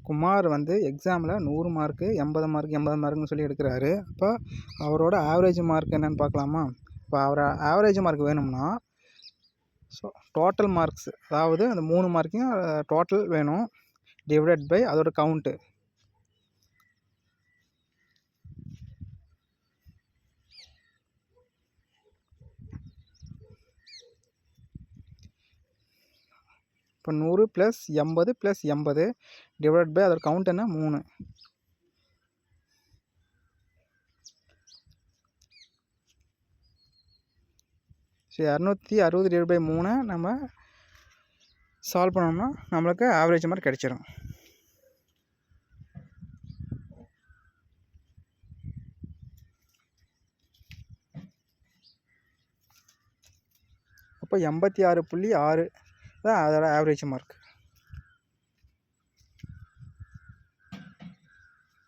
குமார் வந்து எக்ஸாமில் 100 mark 80 mark 80 மார்க்குன்னு சொல்லி எடுக்கிறாரு. அப்போ அவரோட ஆவரேஜ் மார்க் என்னென்னு பார்க்கலாமா? இப்போ அவர் ஆவரேஜ் மார்க் வேணும்னா ஸோ டோட்டல் மார்க்ஸ், அதாவது அந்த 3 மார்க்கையும் டோட்டல் வேணும், டிவைடட் பை அதோட கவுண்ட்டு. இப்போ 100 + 80 + 80 டிவைடட் பை அதோட கவுண்ட் என்ன 3. ஸோ 260 டிவைட் பை 3 நம்ம சால்வ் பண்ணோம்னா நம்மளுக்கு ஆவரேஜ் மார்க் கிடச்சிரும். அப்போ 86.6 தான் அதோட ஆவரேஜ் மார்க்.